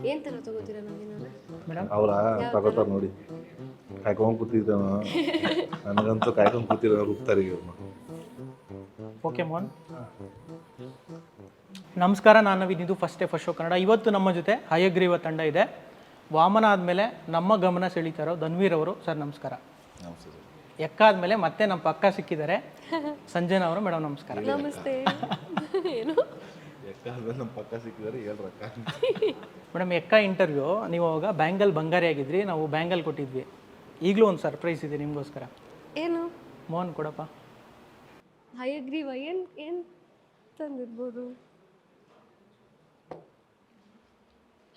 ಏನು ಥರ ತೊಗೋತೀರಾ ನನಗೆ? ಮೇಡಮ್ ಅವರ ತಗೋತಾರೆ ನೋಡಿ, ಕಾಯ್ಕೊಂಡು ಕೂತಿದ್ದಾನ. ನನಗಂತೂ ಕಾಯ್ಕೊಂಡು ಕೂತಿರೋ ಹೋಗ್ತಾರೆ ಈಗ ಅವ್ರನ್ನ. ಓಕೆ ಮೋಹನ್. ನಮಸ್ಕಾರ, ನಾನು ನವೀನ್. ಇದು ಫಸ್ಟ್ ಶೋ ಕನ್ನಡ. ಇವತ್ತು ನಮ್ಮ ಜೊತೆ ಹಯಗ್ರೀವ ತಂಡ ಇದೆ. ವಾಮನ ಆದಮೇಲೆ ನಮ್ಮ ಗಮನ ಸೆಳೀತಾರೋ ಧನ್ವೀರ್ ಅವರು. ಸರ್ ನಮಸ್ಕಾರ. ನಮಸ್ತೆ ಸರ್. ಎಕ್ಕ ಆದಮೇಲೆ ಮತ್ತೆ ನಮ್ಮ ಪಕ್ಕ ಸಿಕ್ಕಿದ್ದಾರೆ ಸಂಜನಾ ಅವರು. ಮೇಡಮ್ ನಮಸ್ಕಾರ. ನಮಸ್ತೆ. ಏನು ನಮ್ಮ ಪಕ್ಕ ಸಿಕ್ಕಿದ್ದಾರೆ, ಹೇಳ್ರಕ್ಕ. ಮೇಡಮ್, ಎಕ್ಕ ಇಂಟರ್ವ್ಯೂ ನೀವು ಅವಾಗ ಬ್ಯಾಂಗಲ್ ಬಂಗಾರಿ ಆಗಿದ್ರಿ, ನಾವು ಬ್ಯಾಂಗಲ್ ಕೊಟ್ಟಿದ್ವಿ. ಈಗಲೂ ಒಂದು ಸರ್ಪ್ರೈಸ್ ಇದೆ ನಿಮಗೋಸ್ಕರ. ಏನು? ಮೋಹನ್ ಕೊಡಪ್ಪ. ಹಯಗ್ರೀವ ಏನು ತಂದಿರ್ಬೋದು?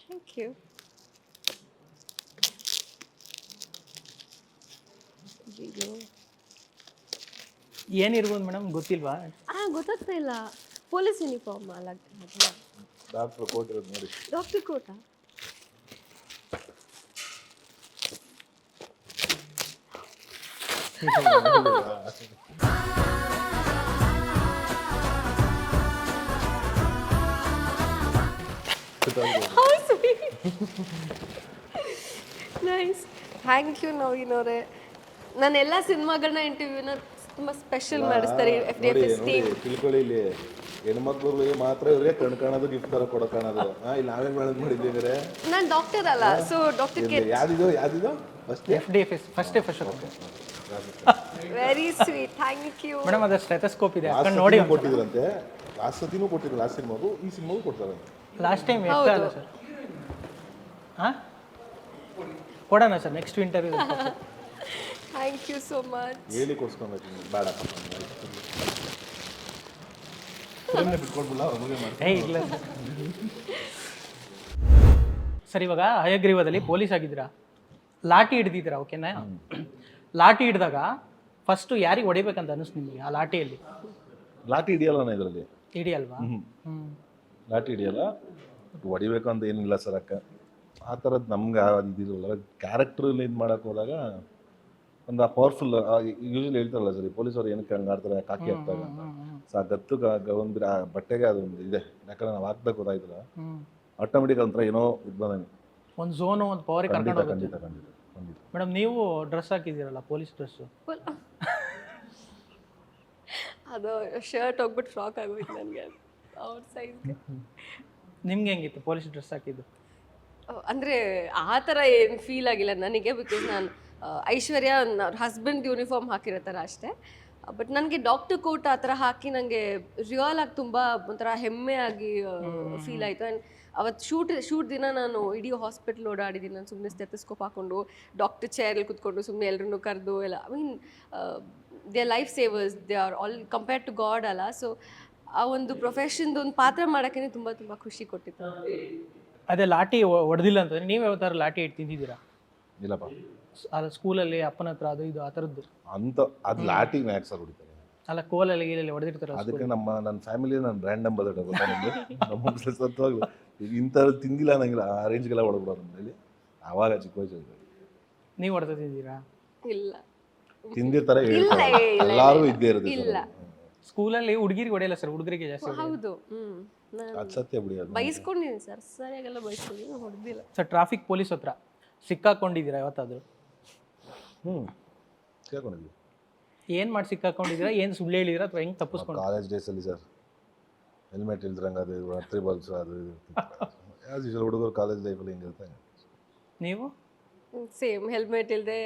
Thank you. ಏನಿರ್ಬೋದು ಮೇಡಮ್, ಗೊತ್ತಿಲ್ವಾ? ಗೊತ್ತಾಗ್ತಾ ಇಲ್ಲ. ಪೊಲೀಸ್ ಯೂನಿಫಾರ್ಮ್ ಅಲ್ಲ, ಡಾಕ್ಟ್ರು ಕೊಟ್ಟಿರೋದು ನೋಡಿ. Doctor coat. Nice. Thank you Naveen ಅವರೇ. ನಾನು ಎಲ್ಲ ಸಿನಿಮಾಗಳನ್ನ ಇಂಟರ್ವ್ಯೂನ ತುಂಬ ಸ್ಪೆಷಲ್ ಮಾಡಿಸ್ತಾರೆ FDFS ಟೀಮ್. ತಿಳ್ಕೊಳ್ಳಿ, ಇಲ್ಲಿ ಹೆಣ್ಮಕ್ಳಿಗೆ ಮಾತ್ರ ಇವ್ರಿಗೆ ಕಣ್ ಕಾಣೋದು, ಗಿಫ್ಟ್ ತರ ಕೊಡೋ ಕಾಣೋದು. ಇಲ್ಲಿ ನಾವೇನ್ ಮಾಡೋದು ಮಾಡಿದ್ದೀವಿ? ನಾನು ಡಾಕ್ಟರ್ ಅಲ್ಲ, ಸೊ ಡಾಕ್ಟರ್ ಕೆ. ಯಾವ್ದಿದು FDFS first show. Very sweet, thank you madam. ಅದು ಸ್ಟೆಥೋಸ್ಕೋಪ್ ಇದೆ, ಅಕ್ಕ ನೋಡಿ. ಕೊಟ್ಟಿದ್ರಂತೆ ಲಾಸ್ಟ್ ಸತಿನೂ ಕೊಟ್ಟಿದ್ರು, ಲಾಸ್ಟ್ ಸಿನಿಮಾಗೂ ಈ ಸಿನಿಮಾಗೂ ಕೊಡ್ತಾರೆ. ಲಾಸ್ಟ್ ಟೈಮ್ ಎಕ್ಕ ಅಲ್ಲ ಸರ್? ಹಾಂ, ಕೊಡೋಣ sir next interview. Thank you so much. ಹೇಳಿ ಕೊಡ್ಸ್ಕೊಬೇಕು, ಬೇಡಪ್ಪ ಬಿಟ್ಕೊಡ್ಬಿಲ್ಲ. ಇಲ್ಲ ಸರ್. ಇವಾಗ ಹಯಗ್ರೀವದಲ್ಲಿ ಪೊಲೀಸ್ ಆಗಿದ್ದೀರಾ, ಲಾಠಿ ಹಿಡ್ದಿದ್ದೀರಾ, ಓಕೆನಾ? ಲಾಠಿ ಹಿಡಿದಾಗ ಫಸ್ಟು ಯಾರಿಗೆ ಹೊಡಿಬೇಕಂತ ಅನಿಸ್ತು ನಿಮಗೆ? ಆ ಲಾಠಿಯಲ್ಲಿ ಲಾಠಿ ಹಿಡಿಯಲ್ಲ ನಾ ಇದರಲ್ಲಿ. ಹಿಡಿಯಲ್ವಾ? ಲಾಠಿ ಹಿಡಿಯಲ್ಲ, ಹೊಡಿಬೇಕು ಅಂತ ಏನಿಲ್ಲ ಸರ್. ಅಕ್ಕ ಆ ಥರದ್ದು ನಮ್ಗೆ ಇದಿರಲ್ಲ. ಕ್ಯಾರೆಕ್ಟ್ರಲ್ಲಿ ಇದು ಮಾಡೋಕೆ ಹೋದಾಗ ಒಂದು ಪವರ್ಫುಲ್ ಯೂಶಲಿ ಹೇಳ್ತಾರಲ್ಲ ಸರ್, ಪೊಲೀಸವ್ರು ಏನಕ್ಕೆ ಹಂಗೆ ಆಡ್ತಾರೆ, ಕಾಕಿ ಹಾಕ್ತಾರೆ ಅಂತ. ಸೊ ಆ ಗತ್ತು ಒಂದು ಬಟ್ಟೆಗೆ ಅದೊಂದು ಇದೆ. ಯಾಕಂದ್ರೆ ನಾವು ಹಾಕ್ಬೇಕು ಗೊತ್ತಾಯ್ತಲ್ಲ, ಆಟೋಮೆಟಿಕ್ ಒಂಥರ ಏನೋ ಇದು ಬಂದಂಗೆ ಒಂದು ಝೋನು, ಒಂದು ಪವರ್ ಕರ್ಕೊಂಡು ಹೋಗುತ್ತೆ. ಖಂಡಿತ ಖಂಡಿತ ಖಂಡಿತ. ಮೇಡಮ್, ನೀವು ಡ್ರೆಸ್ ಹಾಕಿದ್ದೀರಲ್ಲ, ಪೊಲೀಸ್ ಡ್ರೆಸ್ಸು. ಅದು ಶರ್ಟ್ ಹೋಗ್ಬಿಟ್ಟು ಫ್ರಾಕ್ ಆಗೋಯ್ತು ನನಗೆ ಅವ್ರ ಸೈಜ್ಗೆ. ನಿಮ್ಗೆ ಹೆಂಗಿತ್ತು ಪೊಲೀಸ್ ಡ್ರೆಸ್ ಹಾಕಿದ್ದು? ಅಂದರೆ ಆ ಥರ ಏನು ಫೀಲ್ ಆಗಿಲ್ಲ ನನಗೆ, ಬಿಕಾಸ್ ನಾನು ಐಶ್ವರ್ಯ ಅವ್ರ ಹಸ್ಬೆಂಡ್ ಯೂನಿಫಾರ್ಮ್ ಹಾಕಿರೋ ಥರ ಅಷ್ಟೇ. ಬಟ್ ನನಗೆ ಡಾಕ್ಟರ್ ಕೋಟ್ ಆ ಥರ ಹಾಕಿ ನನಗೆ ರಿಯಲ್ ಆಗಿ ತುಂಬ ಒಂಥರ ಹೆಮ್ಮೆ ಆಗಿ ಫೀಲ್ ಆಯಿತು. ಆ್ಯಂಡ್ ಅವತ್ತು ಶೂಟ್ ದಿನ ನಾನು ಇಡೀ ಹಾಸ್ಪಿಟ್ಲ್ ಓಡಾಡಿದ್ದೀನಿ. ನಾನು ಸುಮ್ಮನೆ ಸ್ಟೆಥೋಸ್ಕೋಪ್ ಹಾಕ್ಕೊಂಡು ಡಾಕ್ಟರ್ ಚೇರಲ್ಲಿ ಕೂತ್ಕೊಂಡು ಸುಮ್ಮನೆ ಎಲ್ಲರನ್ನೂ ಕರೆದು ಎಲ್ಲ. I mean they are life savers, they are all compared to god ಅಲ್ಲ. ಸೊ ಆ ಒಂದು ಪ್ರೊಫೆಷನ್ದು ಒಂದು ಪಾತ್ರ ಮಾಡೋಕ್ಕೆ ತುಂಬ ತುಂಬ ಖುಷಿ ಕೊಟ್ಟಿತ್ತು. ಅದೇ ಲಾಠಿ ಹೊಡೆದಿಲ್ಲ ಅಂತಂದ್ರೆ ನೀವು ಯಾವ ಥರ ಲಾಠಿ ಇಟ್ಟು ತಿಂದಿದ್ದೀರಾ? ಇಲ್ಲಪ್ಪ, ಅಲ್ಲ ಸ್ಕೂಲಲ್ಲಿ ಅಪ್ಪನ ಹತ್ರ ಅದು ಇದು ಆ ಥರದ್ದು ಅಂತ ಅದು ಲಾಠಿ ಯಾಕೆ ಸರ್ ಹೊಡಿತಾರೆ? ಅಲ್ಲ ಕೋಲಲ್ಲಿ ಗೀಲಲ್ಲಿ ಹೊಡೆದಿರ್ತಾರೆ. ಅದಕ್ಕೆ ನನ್ನ ಫ್ಯಾಮಿಲಿ ನನ್ನ ಬ್ರ್ಯಾಂಡ್ ಅಂಬಾಸಿಡರ್ ಗೊತ್ತಾ ನಿಮಗೆ? ನಮ್ಮ ಸತ್ವಾಗ್ಲು ಇಂಥದ್ದು ತಿಂದಿಲ್ಲ ನಂಗಿಲ್ಲ, ಆ ರೇಂಜ್ಗೆಲ್ಲ ಹೊಡೆದ್ಬಿಡೋರು ನಮ್ಮಲ್ಲಿ. ಆವಾಗ ಚಿಕ್ಕ ವಯಸ್ಸಲ್ಲಿ ನೀವು ಹೊಡೆದ ತಿಂದಿದ್ದೀರಾ? ಇಲ್ಲ, ತಿಂದಿರ್ತಾರೆ, ಎಲ್ಲರೂ ಇದ್ದೇ ಇರುತ್ತೆ. ಇಲ್ಲ ಸ್ಕೂಲಲ್ಲಿ ಹುಡುಗಿರಿಗೆ ಹೊಡೆಯಲ್ಲ ಸರ್, ಹುಡುಗರಿಗೆ ಜಾಸ್ತಿ. ಹೌದು. ಅದು ಸತ್ಯ ಬಿಡಿ. ಅದು ಬೈಸ್ಕೊಂಡಿದ್ದೀನಿ ಸರ್, ಸರಿಯಾಗೆಲ್ಲ ಬೈಸ್ಕೊಂಡಿದ್ದೀನಿ, ಹೊಡೆದಿಲ್ಲ. ಸರ್ ಟ್ರಾಫಿಕ್ ಪೊಲೀಸ್ ಹತ್ರ ಸಿಕ್ಕಾಕೊಂಡಿದ್ದೀರಾ ಯಾವತ್ತಾದರೂ? ಕೇಳ್ಕೊಂಡಿದ್ವಿ. ಏನು ಮಾಡಿ ಸಿಕ್ಕಾಕೊಂಡಿದ್ದೀರಾ? ಏನು ಸುಳ್ಳು ಹೇಳಿದ್ದೀರಾ ಅಥವಾ ಹೆಂಗೆ ತಪ್ಪಿಸ್ಕೊಂಡು? ಕಾಲೇಜ್ ಡೇಸಲ್ಲಿ ಸರ್, ಹೆಲ್ಮೆಟ್ ಇಲ್ದ್ರಂಗೆ ಅದು ರಾತ್ರಿ ಬಾಲ್ಸು ಅದು ಯಾವ್ದು ಯೂಶಲ್ ಹುಡುಗರು ಕಾಲೇಜ್ ಲೈಫಲ್ಲಿ ಹಿಂಗಿರುತ್ತೆ. ನೀವು? ಸೇಮ್ ಹೆಲ್ಮೆಟ್ ಇಲ್ಲದೆ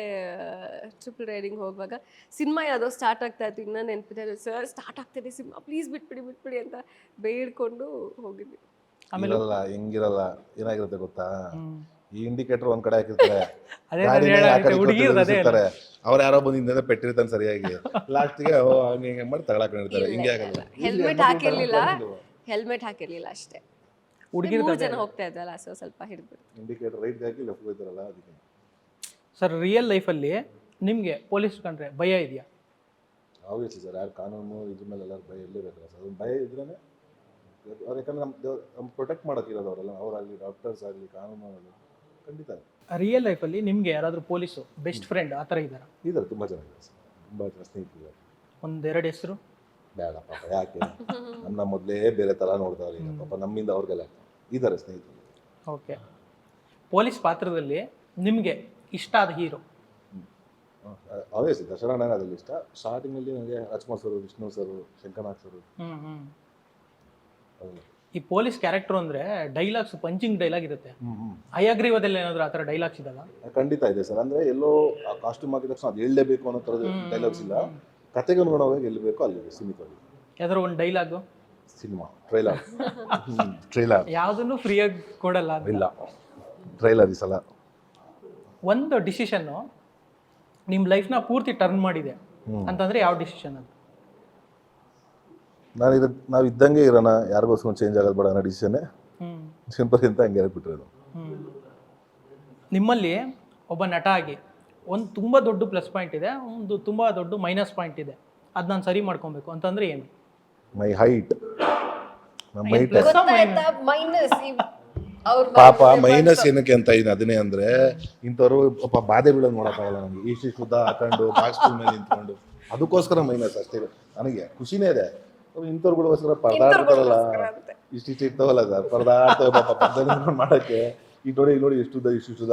ಟ್ರಿಪಲ್ ರೈಡಿಂಗ್ ಹೋಗುವಾಗ ಸಿನಿಮಾ ಯಾವುದೋ ಸ್ಟಾರ್ಟ್ ಆಗ್ತಾ ಇತ್ತು, ಇನ್ನೂ ನೆನಪಿದೆ. ಸರ್ ಸ್ಟಾರ್ಟ್ ಆಗ್ತಾಯಿದೆ ಸಿನಿಮಾ, ಪ್ಲೀಸ್ ಬಿಟ್ಬಿಡಿ ಅಂತ ಬೇಡ್ಕೊಂಡು ಹೋಗಿದ್ವಿ. ಇರಲ್ಲ, ಹೆಂಗಿರಲ್ಲ, ಏನಾಗಿರುತ್ತೆ ಗೊತ್ತಾ? ಈ ಇಂಡಿಕೇಟರ್ ಒಂದ್ ಕಡೆ ಹಾಕಿರ್ತಾರೆ, ಅವ್ರು ಯಾರೋ ಬಂದಿದ್ದ ಪೆಟ್ಟಿರ್ತಾನೆ ಸರಿಯಾಗಿ, ಲಾಸ್ಟಿಗೆ ಹಂಗೆ ಹಿಂಗೆ ಮಾಡಿ ತಗೊಳಕೊಂಡಿರ್ತಾರೆ. ಹಿಂಗೆ ಆಗಲ್ಲ. ಹೆಲ್ಮೆಟ್ ಹಾಕಿರ್ಲಿಲ್ಲ ಅಷ್ಟೇ. ಹುಡುಗಿರು 3 ಜನ ಹೋಗ್ತಾ ಇದ್ವಲ್ಲ, ಸೊ ಸ್ವಲ್ಪ ಹಿಡಿದ್ಬಿಟ್ಟು ಇಂಡಿಕೇಟರ್ ರೈಟ್ ಹಾಕಿ ಲೆಫ್ಟ್ ಹೋಗ್ತಾರಲ್ಲ ಅದಕ್ಕೆ. ಸರ್ ರಿಯಲ್ ಲೈಫಲ್ಲಿ ನಿಮಗೆ ಪೊಲೀಸ್ ಕಂಡ್ರೆ ಭಯ ಇದೆಯಾ? ಆಬ್ವಿಯಸ್ಲಿ ಸರ್, ಯಾರು ಕಾನೂನು ಇದ್ರ ಮೇಲೆ ಎಲ್ಲರೂ ಭಯ ಇರಲೇಬೇಕಲ್ಲ ಸರ್. ಅದೊಂದು ಭಯ ಇದ್ರೇ ಅವ್ರು, ಯಾಕಂದ್ರೆ ನಮ್ಮ ಪ್ರೊಟೆಕ್ಟ್ ಮಾಡೋಕ್ಕಿರೋದು ಅವರೆಲ್ಲ, ಅವರಾಗಲಿ ಡಾಕ್ಟರ್ಸ್ ಆಗಲಿ ಕಾನೂನು ಆಗಲಿ, ಖಂಡಿತ. ರಿಯಲ್ ಲೈಫಲ್ಲಿ ನಿಮಗೆ ಯಾರಾದರೂ ಪೊಲೀಸು ಬೆಸ್ಟ್ ಫ್ರೆಂಡ್ ಆ ಥರ ಇದ್ದಾರೆ? ಇದ್ದಾರೆ, ತುಂಬ ಚೆನ್ನಾಗಿದೆ ಸರ್, ತುಂಬ ಜನ ಸ್ನೇಹಿತರು. ಒಂದೆರಡು ಹೆಸರು? ಬೇಡ ಪಾಪ, ಯಾಕೆ ನಮ್ಮ ಮೊದಲೇ ಬೇರೆ ಥರ ನೋಡ್ತಾರೆ ಈಗ ಪಾಪ, ನಮ್ಮಿಂದ ಅವ್ರಿಗೆಲ್ಲ ಇದ್ದಾರೆ ಸ್ನೇಹಿತರು. ಓಕೆ. ಪೊಲೀಸ್ ಪಾತ್ರದಲ್ಲಿ ನಿಮಗೆ ಇಷ್ಟ ಆದ ಹೀರೋ? ಆಬ್ವಿಯಸ್ಲಿ ದಸರಾ ನನಗೆ ಅದ್ರಲ್ಲಿ ಇಷ್ಟ. ಸ್ಟಾರ್ಟಿಂಗಲ್ಲಿ ನನಗೆ Rajkumar sir, Vishnu sir, Shankar Nag sir ಅದೆಲ್ಲ. ಈ ಪೊಲೀಸ್ ಕ್ಯಾರೆಕ್ಟರ್ ಅಂದ್ರೆ ಡೈಲಾಗ್ಸ್, ಪಂಚಿಂಗ್ ಡೈಲಾಗ್ ಇರುತ್ತೆ. ಹಯಗ್ರೀವದಲ್ಲಿ ಏನಾದ್ರು ಆ ಥರ ಡೈಲಾಗ್ಸ್ ಇದಾವ? ಖಂಡಿತ ಇದೆ ಸರ್. ಅಂದರೆ ಎಲ್ಲೋ ಆ ಕಾಸ್ಟ್ಯೂಮ್ ಹಾಕಿದ ತಕ್ಷಣ ಅದು ಹೇಳಲೇಬೇಕು ಅನ್ನೋ ಥರದ ಡೈಲಾಗ್ಸ್ ಇಲ್ಲ. ಕತೆಗೆ ಅನುಗುಣವಾಗಿ ಎಲ್ಲಿ ಬೇಕೋ ಅಲ್ಲಿ ಸೀಮಿತವಾಗಿ. ಯಾವ್ದಾರು ಒಂದು ಡೈಲಾಗು? ಸಿನಿಮಾ ಟ್ರೈಲರ್ ಯಾವುದನ್ನು ಫ್ರೀಯಾಗಿ ಕೊಡಲ್ಲ ಅಂತ. ಇಲ್ಲ, ಟ್ರೈಲರ್ ಈ ಸಲ ಒಂದು ಡಿಸಿಷನ್ನು ನಿಮ್ಮ ಲೈಫ್ನ ಪೂರ್ತಿ ಟರ್ನ್ ಮಾಡಿದೆ ಅಂತಂದ್ರೆ ಯಾವ ಡಿಸಿಷನ್ ಅದು? ನಾವು ಇದ್ದಂಗೆ ಇರೋಣ, ಯಾರಿಗೋಸ್ಕರ ಚೇಂಜ್ ಆಗೋದು ಬೇಡ ಅನ್ನೋ ಡಿಸಿಷನ್ನೇ ಸಿಂಪಲ್ ಅಂತ ಹಂಗೆ ಹೇಳ್ಬಿಟ್ಟಿರೋದು. ನಿಮ್ಮಲ್ಲಿ ಒಬ್ಬ ನಟ ಆಗಿ ಒಂದು ತುಂಬ ದೊಡ್ಡ ಪ್ಲಸ್ ಪಾಯಿಂಟ್ ಇದೆ, ಒಂದು ತುಂಬ ದೊಡ್ಡ ಮೈನಸ್ ಪಾಯಿಂಟ್ ಇದೆ, ಅದು ನಾನು ಸರಿ ಮಾಡ್ಕೊಬೇಕು ಅಂತಂದ್ರೆ ಏನು? ಮೈ ಹೈಟ್. ಮೈನಸ್ ಪಾಪ ಮೈನಸ್ ಏನಕ್ಕೆ ಅಂತ ಇದೆ ಅದನ್ನೇ ಅಂದ್ರೆ, ಇಂಥವ್ರು ಪಾಪ ಬಾಧೆ ಬೀಳೋದು ನೋಡಕ್ಕಾಗಲ್ಲ ನನಗೆ. ಇಷ್ಟು ಶುದ್ಧ ಹಾಕೊಂಡು ಬಾಕ್ಸ್ ಮೇಲೆ ನಿಂತ್ಕೊಂಡು, ಅದಕ್ಕೋಸ್ಕರ ಮೈನಸ್ ಅಷ್ಟೇ. ನನಗೆ ಖುಷಿನೇ ಇದೆ, ಇಂಥವ್ರುಗಳಿಗೋಸ್ಕರ ಪರದಾಡ್ತಾರಲ್ಲ, ಇಷ್ಟಿಷ್ಟು ಇರ್ತಾವಲ್ಲ ಸರ್, ಪರದಾಡ್ತವೆ ಪಾಪ ಪರದಾಡ್ಕೊಂಡು ಮಾಡಕ್ಕೆ. ಈಗ ನೋಡಿ ಇಷ್ಟು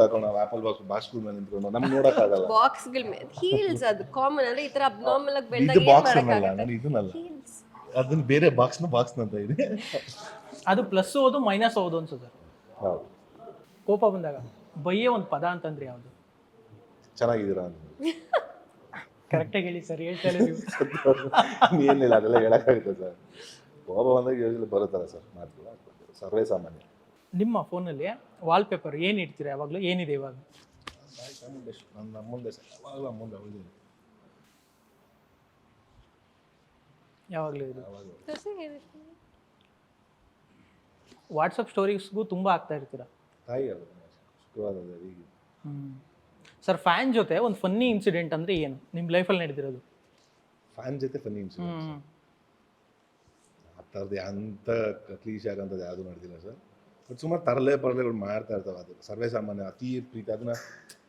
ಹಾಕೊಂಡು ನಾವು ಆಪಲ್ ಬಾಕ್ಸ್ ಮೇಲೆ ನಿಂತ್ಕೊಂಡು ನಮ್ಗೆ ನೋಡಕ್ಕಾಗಲ್ಲ. ಬಾಕ್ಸ್ಗಳ ಮೇಲೆ ಹೀಲ್ಸ್ ಅದು ಕಾಮನ್. ಅಂದ್ರೆ ಈ ತರ ಅಬ್ನಾರ್ಮಲ್ ಆಗಿ ಇದು ಬೆಳೆದಾಗ ಬಾಕ್ಸ್ ಅನ್ನಲ್ಲ, ನಾನು ಇದನ್ನಲ್ಲ, ಅದನ್ನ ಬೇರೆ ಬಾಕ್ಸ್ ಅಂತ ಇದೆ. ಅದು ಪ್ಲಸ್ ಓದು ಮೈನಸ್ ಓದು ಅನ್ಸುತ್ತೆ. ಹೌದು. ಕೋಪ ಬಂದಾಗ ಬೈಯೇ ಒಂದು ಪದ ಅಂತಂದ್ರೆ ಯಾವುದು? ಚೆನ್ನಾಗಿದ್ದೀರಾ ಅಂತ. ಕರೆಕ್ಟಾಗಿ ಹೇಳಿ ಸರ್, ಹೇಳ್ತಾರೆ ನೀವು. ಏನಿಲ್ಲ, ಅದೆಲ್ಲ ಹೇಳಕ್ಕಾಗುತ್ತೆ ಸರ್. ಕೋಪ ಬಂದಾಗ ಯೋಜನೆ ಬರುತ್ತಲ್ಲ ಸರ್, ಮಾಡ್ತೀವಿ, ಸರ್ವೇ ಸಾಮಾನ್ಯ. ನಿಮ್ಮ ಫೋನಲ್ಲಿ ವಾಲ್ಪೇಪರ್ ಏನು ಇಡ್ತೀರಾ ಯಾವಾಗಲೂ? ಏನಿದೆ ಇವಾಗ? ನನ್ನ ಮುಂದೆ ಸರ್, ಯಾವಾಗಲೂ ಮುಂದೆ ಅವಳಿದೆ. ಯಾವಾಗಲೂ ಇದೆ. ವಾಟ್ಸಪ್ ಸ್ಟೋರೀಸ್ಗೂ ತುಂಬ ಆಗ್ತಾ ಇರ್ತೀರಾ? ತಾಯಿ ಅದು ಶುಕ್ರವಾರದ ಈಗ. ಸರ್, ಫ್ಯಾನ್ ಜೊತೆ ಒಂದು ಫನ್ನಿ ಇನ್ಸಿಡೆಂಟ್ ಅಂದರೆ ಏನು ನಿಮ್ಮ ಲೈಫಲ್ಲಿ ನಡೆದಿರೋದು? ಫ್ಯಾನ್ ಜೊತೆ ಫನ್ನಿ ಇನ್ಸಿಡೆಂಟ್ ಆ ಥರದ್ದು ಅಂಥ ಕ್ಲೀಶ್ ಆಗಂಥದ್ದು ಯಾವುದು ನಡೆದಿಲ್ಲ ಸರ್. ಬಟ್ ಸುಮಾರು ಪರಲೆಗಳು ಮಾಡ್ತಾ ಇರ್ತಾವೆ. ಅದು ಸರ್ವೇ ಸಾಮಾನ್ಯ. ಅತಿ ಪ್ರೀತಿ ಅದನ್ನ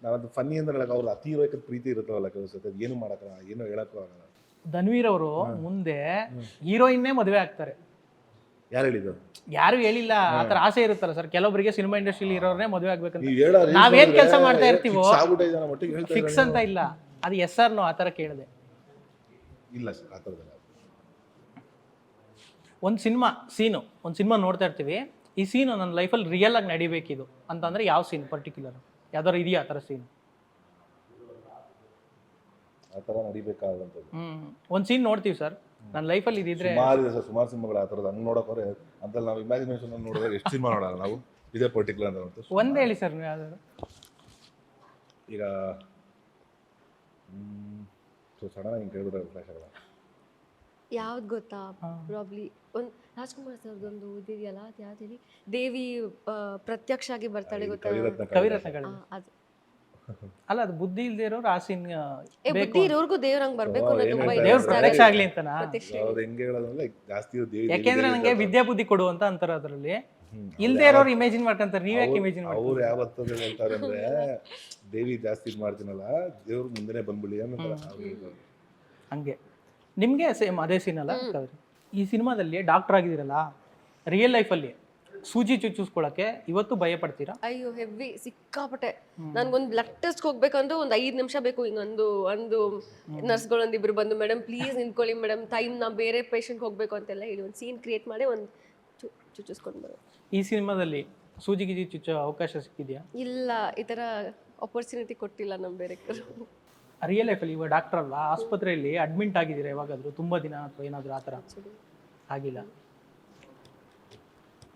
ನಾವದು ಫನ್ನಿ ಅಂದ್ರೆ ಹೇಳಕ್ಕೆ ಅವ್ರು ಅತಿ ಇರೋಕೆ ಪ್ರೀತಿ ಇರುತ್ತವಲ್ಲ ಕೆಲವು ಸತಿ, ಅದು ಏನು ಮಾಡೋಕ್ಕಲ್ಲ, ಏನೋ ಹೇಳಕ್ಕೂ ಆಗಲ್ಲ. ಧನ್ವೀರ್ ಅವರು ಮುಂದೆ ಹೀರೋಯಿನ್ನೇ ಮದುವೆ ಆಗ್ತಾರೆ. ಯಾರು ಹೇಳಿದ್ರು? ಯಾರು ಹೇಳಿಲ್ಲ. ಆ ಥರ ಆಸೆ ಇರುತ್ತಲ್ಲ ಸರ್ ಕೆಲವೊಬ್ಬರಿಗೆ, ಸಿನಿಮಾ ಇಂಡಸ್ಟ್ರಿಲಿ ಇರೋರನ್ನೇ ಮದುವೆ ಆಗ್ಬೇಕಂತ. ನಾವೇನ್ ಕೆಲಸ ಮಾಡ್ತಾ ಇರ್ತೀವೋ ಫಿಕ್ಸ್ ಅಂತ ಇಲ್ಲ. ಅದು ಎಸ್ ಆರ್ ನೋ ಆ ಥರ ಕೇಳಿದೆ. ಇಲ್ಲ ಸರ್, ಆ ಥರದ್ದಲ್ಲ. ಒಂದು ಸಿನಿಮಾ ನೋಡ್ತಾ ಇರ್ತೀವಿ, ಈ ಸೀನು ನನ್ನ ಲೈಫಲ್ಲಿ ರಿಯಲ್ ಆಗಿ ನಡಿಬೇಕಿದು ಅಂತಂದ್ರೆ ಯಾವ ಸೀನ್ ಪರ್ಟಿಕ್ಯುಲರ್ ಯಾವ್ದಾರು ಇದೆಯಾ ಆ ಥರ ಸೀನ್? ಆ ಥರ ನಡಿಬೇಕಾದಂಥದ್ದು ಒಂದು ಸೀನ್ ನೋಡ್ತೀವಿ ಸರ್, ನನ್ನ ಲೈಫಲ್ಲಿ ಇದಿದ್ರೆ. ಸುಮಾರು ಸಿನಿಮಾಗಳು ಆ ಥರದ್ದು ಹಂಗೆ ನೋಡೋಕೆ ಅಂತ ನಾವು ಇಮ್ಯಾಜಿನೇಷನ್ ನೋಡಿದ್ರೆ ಎಷ್ಟು ಸಿನಿಮಾ ನೋಡೋಣ ನಾವು, ಇದೇ ಪರ್ಟಿಕ್ಯುಲರ್ ಅಂತ ನೋಡ್ತೀವಿ. ಒಂದು ಹೇಳಿ ಸರ್ ನೀವು ಯಾವ್ದಾದ್ರು. ಈಗ ಸಡನ್ ಹಿಂಗೆ ಕೇಳಿದ್ರೆ ಫ್ಲಾಶ್ ಆಗಲ್ಲ. ಯಾವ್ದು ಗೊತ್ತಾ? ಪ್ರಾಬ್ಲಿ ಒಂದು ರಾಜ್ಕುಮಾರ್ ಸರ್ದೊಂದು ಇದೆಯಲ್ಲ, ಅದು ಯಾವ್ದು ಹೇಳಿ, ದೇವಿ ಪ್ರತ್ಯಕ್ಷ ಆಗಿ ಬರ್ತಾಳೆ ಗೊತ್ತಾ? ಕವಿರತ್ನಗಳು. ಅದು ಅಲ್ಲ, ಅದು ಬುದ್ಧಿ ಇಲ್ದೇ ಇರೋರು ಆ ಸೀನ್ ಬುದ್ಧಿ ಇರೋರ್ಗೂ ದೇವ್ರಂಗ್ ಬರ್ಬೇಕು ಅನ್ನೋ ತುಂಬಾ ಇದೆ. ದೇವ್ರ ಪ್ರತ್ಯಕ್ಷ ಆಗ್ಲಿ ಅಂತನಾ? ಅವ್ರು ಹೆಂಗೆ ಹೇಳೋದಂದ್ರೆ ಜಾಸ್ತಿ ದೇವಿ, ಯಾಕೆಂದ್ರೆ ನಂಗೆ ವಿದ್ಯಾ ಬುದ್ಧಿ ಕೊಡು ಅಂತ ಅಂತಾರೆ. ಅದರಲ್ಲಿ ಇಲ್ದೇ ಇರೋರು ಇಮೇಜಿನ್ ಮಾಡ್ಕೊಂತಾರೆ. ನೀವ್ ಯಾಕೆ ಇಮೇಜಿನ್ ಮಾಡ್ತೀರಾ? ಅವ್ರು ಯಾವತ್ತೂ ಹೇಳ್ತಾರೆ ಅಂದ್ರೆ ದೇವಿ ಜಾಸ್ತಿ ಇದು ಮಾಡ್ತೀನಲ್ಲ, ದೇವ್ರ ಮುಂದೆನೆ ಬಂದ್ಬಿಡಿ ಅನ್ನೋ ಹಂಗೆ. ನಿಮಗೆ ಸೇಮ್ ಅದೇ ಸೀನ್ ಅಲ್ಲ? ಈ ಸಿನಿಮಾದಲ್ಲಿ ಡಾಕ್ಟರ್ ಆಗಿದ್ದೀರಲ್ಲ, ರಿಯಲ್ ಲೈಫಲ್ಲಿ ಸೂಜಿ ಚುಚ್ಚಿಸ್ಕೊಳಕ್ಕೆ ಇವತ್ತು ಭಯ ಪಡ್ತೀರಾ? ಅಯ್ಯೋ ಹೆವಿ ಸಿಕ್ಕಾಪಟ್ಟೆ. ನನ್ಗೊಂದು ಬ್ಲಡ್ ಟೆಸ್ಟ್ ಹೋಗ್ಬೇಕಂದ್ರೆ ಒಂದು 5 ನಿಮಿಷ ಬೇಕು. ಒಂದು ನರ್ಸ್ಗಳೊಂದಿಬ್ರು ಬಂದು, ಮೇಡಮ್ ಪ್ಲೀಸ್ ನಿಂತ್ಕೊಳ್ಳಿ ಮೇಡಮ್, ಟೈಮ್ ನಾ ಬೇರೆ ಪೇಷಂಟ್ ಹೋಗ್ಬೇಕು ಅಂತೆಲ್ಲ ಹೇಳಿ ಒಂದು ಸೀನ್ ಕ್ರಿಯೇಟ್ ಮಾಡಿ ಒಂದು ಚುಚ್ಚಿಸ್ಕೊಂಡು ಬರೋದು. ಈ ಸಿನಿಮಾದಲ್ಲಿ ಸೂಜಿ ಗಿಜಿ ಚುಚ್ಚೋ ಅವಕಾಶ ಸಿಕ್ಕಿದೆಯಾ? ಇಲ್ಲ, ಈ ಥರ ಆಪರ್ಚುನಿಟಿ ಕೊಟ್ಟಿಲ್ಲ ನಮ್ಮ ಬೇರೆ. ರಿಯಲ್ ಲೈಫಲ್ಲಿ ಇವಾಗ ಡಾಕ್ಟರ್ ಅಲ್ಲ, ಆಸ್ಪತ್ರೆಯಲ್ಲಿ ಅಡ್ಮಿಂಟ್ ಆಗಿದ್ದೀರಾ ಯಾವಾಗಾದರೂ ತುಂಬ ದಿನ ಅಥವಾ ಏನಾದರೂ ಆ ಥರ? ಆಗಿಲ್ಲ.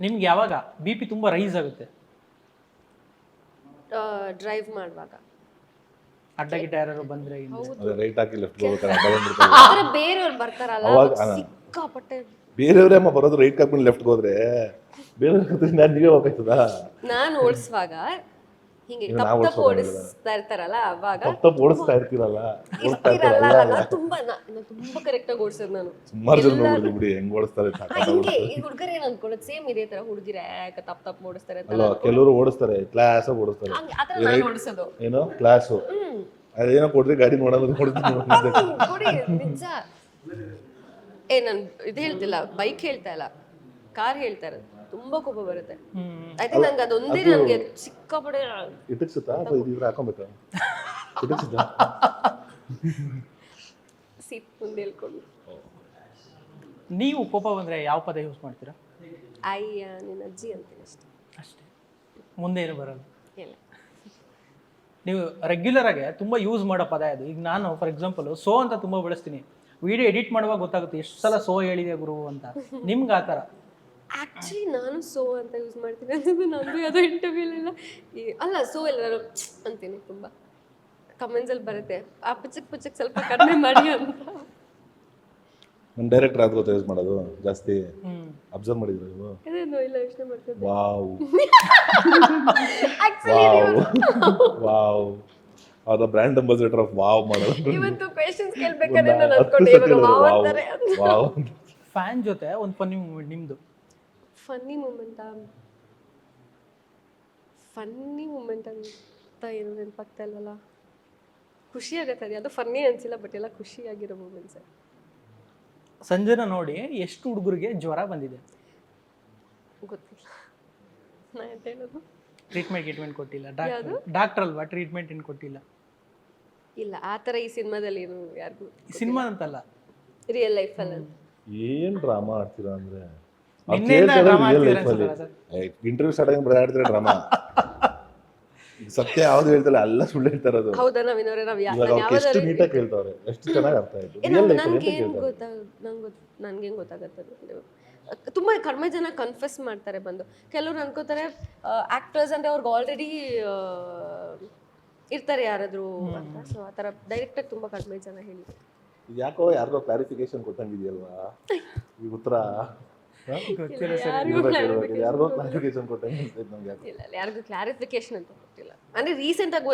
ನಿಮ್ಗೆ ಯಾವಾಗ BP ತುಂಬ ರೈಸ್ ಆಗುತ್ತೆ? ಡ್ರೈವ್ ಮಾಡುವಾಗ. ಅಡ್ಡಗಿಡ್ಡ ಯಾರು ಬಂದ್ರೆ ರೈಟ್ ಹಾಕಿ ಲೆಫ್ಟ್ ಬೇರೆಯವ್ರು ಬರ್ತಾರಲ್ಲ, ಸಿಕ್ಕಾಪಟ್ಟೆ. ಬೇರೆಯವ್ರೇ ಅಮ್ಮ ಬರೋದು ರೈಟ್ ಹಾಕೊಂಡು ಲೆಫ್ಟ್ ಹೋದ್ರೆ ಬೇರೆಯವ್ರ ನಾನು ನೀವೇ ಹೋಗ್ತದ? ನಾನು ಓಡಿಸುವಾಗ ಹಿಂಗೆ ತಪ್ಪು ಓಡಿಸ್ತಾ ಇರ್ತಾರಲ್ಲ, ಅವಾಗ ತಪ್ಪು ಓಡಿಸ್ತಾ ಇರ್ತೀರಲ್ಲ, ತುಂಬಾ ಕರೆಕ್ಟ್ ಆಗಿ ಓಡಿಸೋದು ನಾನು. ಸುಮಾರು ಜನ ನೋಡಿದ್ವಿ ಬಿಡಿ ಹೆಂಗ್ ಓಡಿಸ್ತಾರೆ. ಹಿಂಗೆ ಈ ಹುಡುಗರು ಏನ್ ಅನ್ಕೊಳ್ಳೋದು, ಸೇಮ್ ಇದೇ ತರ ಹುಡುಗಿರ ತಪ್ಪು ಓಡಿಸ್ತಾರೆ ಅಂತ. ಅಲ್ಲ, ಕೆಲವರು ಓಡಿಸ್ತಾರೆ, ಕ್ಲಾಸ್ ಆಗಿ ಓಡಿಸ್ತಾರೆ. ಆತರ ನಾನು ಓಡಿಸೋದು ಏನೋ ಕ್ಲಾಸು, ಅದೇನೋ ಕೊಡ್ರಿ ಗಾಡಿ ನೋಡೋದು ನೋಡಿ ನಿಜ. ನಾನು ಇದು ಹೇಳ್ತಿಲ್ಲ, ಬೈಕ್ ಹೇಳ್ತಾ ಇಲ್ಲ, ಕಾರ್ ಹೇಳ್ತಾ ಇರೋದು. ತುಂಬಾ ಕೋಪ ಬರುತ್ತೆ. ಐ ಥಿಂಕ್ ನಂಗೆ ಅದೊಂದೇ ನನಗೆ ಸಿಕ್ಕಾಪಡೆ ಇಟಕ್ಸುತ್ತಾ ಅಥವಾ ಇದ್ರೆ ಹಾಕೊಬೇಕಾ ಇಟಕ್ಸುತ್ತಾ ಸಿಟ್ ಮುಂದೆ ಹೇಳ್ಕೊಂಡು ನೀವು ಕೋಪ ಬಂದರೆ ಯಾವ ಪದ ಯೂಸ್ ಮಾಡ್ತೀರಾ? ಅಯ್ಯ ನಿನ್ನ ಅಜ್ಜಿ ಅಂತೀನಿ ಅಷ್ಟೇ. ಅಷ್ಟೇ, ಮುಂದೆ ಏನು ಬರಲ್ಲ. ಇಲ್ಲ ನೀವು ರೆಗ್ಯುಲರ್ ಆಗಿ ತುಂಬ ಯೂಸ್ ಮಾಡೋ ಪದ ಇದು. ಈಗ ನಾನು ಫಾರ್ ಎಕ್ಸಾಂಪಲ್ ಸೋ ಅಂತ ತುಂಬ ಬಳಸ್ತೀನಿ. ವಿಡಿಯೋ ಎಡಿಟ್ ಮಾಡುವಾಗ ಗೊತ್ತಾಗುತ್ತೆ ಎಷ್ಟು ಸಲ ಸೋ ಹೇಳಿದೆ ಗುರು ಅಂತ. ನಿಮ್ಗೆ ಆ ಥರ? ಆ್ಯಕ್ಚುಲಿ ನಾನು ಸೋ ಅಂತ ಯೂಸ್ ಮಾಡ್ತೀನಿ ಅಂತಂದು ನಂದು ಯಾವುದೋ ಇಂಟರ್ವ್ಯೂಲೆಲ್ಲ ಅಲ್ಲ ಸೋ ಇಲ್ಲ ನಾನು ಅಂತೀನಿ. ತುಂಬ ಕಮೆಂಟ್ಸಲ್ಲಿ ಬರುತ್ತೆ ಆ ಪುಚ್ಚಕ್ಕೆ ಸ್ವಲ್ಪ ಕಡಿಮೆ ಮಾಡಿ ಅಂತ. ನಮ್ಮ ಡೈರೆಕ್ಟರ್ ಅದು ಗೊತ್ತಾ ಯೂಸ್ ಮಾಡೋದು ಜಾಸ್ತಿ ಅಬ್ಸರ್ವ್ ಮಾಡಿದ್ರು ನೀವು? ಅದೇನೋ ಇಲ್ಲ ಯೋಚನೆ ಮಾಡ್ತಿದ್ದೆ. ವಾವ್ ಆ್ಯಕ್ಚುಲಿ ವಾವ್ ಅದು ಬ್ರ್ಯಾಂಡ್ ಅಂಬಾಸಿಡರ್ ಆಫ್ ವಾವ್ ಮಾಡೋದು. ಇವತ್ತು ಪೇಷನ್ಸ್ ಕೇಳ್ಬೇಕಾದ್ರೆ ನಾನು ಅನ್ಕೊಂಡೆ ಇವಾಗ ವಾವ್ ಅಂತಾರೆ ಅಂತ. ವಾವ್ ಫ್ಯಾನ್ ಜೊತೆ ಒಂದು ಫನ್ನಿ ಮೂಮೆಂಟ್ ನಿಮ್ಮದು? ಫನ್ನಿ ಮೂಮೆಂಟ್ ಅಂತ ಏನು ನೆನಪಾಗ್ತಾ ಇಲ್ವಲ್ಲ. ಖುಷಿ ಆಗತ್ತೆ, ಅದು ಫನ್ನಿ ಅನ್ಸಿಲ್ಲ ಬಟ್ ಎಲ್ಲ ಖುಷಿಯಾಗಿರೋ ಮೂಮೆಂಟ್ಸ್. ಸಂಜೆನ ನೋಡಿ ಎಷ್ಟು ಹುಡುಗರಿಗೆ ಜ್ವರ ಬಂದಿದೆ? ಗೊತ್ತಿಲ್ಲ ನಾ ಅಂತ ಹೇಳೋದು. ಟ್ರೀಟ್ಮೆಂಟ್ ಕೊಟ್ಟಿಲ್ಲ? ಡಾಕ್ಟರ್ ಅಲ್ವಾ, ಟ್ರೀಟ್ಮೆಂಟ್ ಏನು ಕೊಟ್ಟಿಲ್ಲ? ಇಲ್ಲ ಆ ಥರ ಈ ಸಿನಿಮಾದಲ್ಲಿ ಏನು ಯಾರಿಗೂ. ಸಿನಿಮಾ ಅಂತಲ್ಲ, ರಿಯಲ್ ಲೈಫಲ್ಲಿ. ಏನ್ ಡ್ರಾಮಾ ಆಡ್ತೀರಾ ಅಂದ್ರೆ ಇಂಟರ್ವ್ಯೂ ಸ್ಟಾರ್ಟ್ ಆಗಿ ಬರೀ ಆಡ್ತೀರಾ ಡ್ರಾಮಾ. ಸತ್ಯ ಯಾವ್ದು ಹೇಳ್ತಲ್ಲ ಎಲ್ಲ ಸುಳ್ಳು ಹೇಳ್ತಾರೆ. ಅದು ಹೌದಾ ನವೀನವ್ರೆ? ನಾವು ಎಷ್ಟು ನೀಟಾಗಿ ಕೇಳ್ತಾವ್ರೆ, ಎಷ್ಟು ಚೆನ್ನಾಗಿ ಅರ್ಥ ಆಯ್ತು. ನನ್ಗೇನು ಗೊತ್ತಾಗತ್ತೆ ತುಂಬ ಕಡಿಮೆ ಜನ ಕನ್ಫೆಸ್ ಮಾಡ್ತಾರೆ ಬಂದು. ಕೆಲವ್ರು ಅನ್ಕೋತಾರೆ ಆಕ್ಟರ್ಸ್ ಅಂದ್ರೆ ಅವ್ರಿಗೆ ಆಲ್ರೆಡಿ ಇರ್ತಾರೆ ಯಾರಾದ್ರೂ ಅಂತ. ಸೊ ಆ ಥರ ಡೈರೆಕ್ಟಾಗಿ ತುಂಬ ಕಡಿಮೆ ಜನ ಹೇಳಿದ್ರು. ಯಾಕೋ ಯಾರಿಗೋ ಕ್ಲಾರಿಫಿಕೇಶನ್ ಕೊಟ್ಟಂಗಿದೆಯಲ್ವಾ ಈ ಉತ್ತರ? ಯಾರಿಗೋ ಕ್ಲಾರಿಫಿಕೇಶನ್ ಕೊಟ್ಟಂಗೆ ನಮ್ಗೆ. ಇಲ್ಲ ಯಾರಿಗೂ ಕ್ಲಾರಿಫಿಕೇಶನ್ ಅಂತ ಕೊಟ್ಟಿಲ್ಲ. ಅಂದರೆ ರೀಸೆಂಟಾಗಿ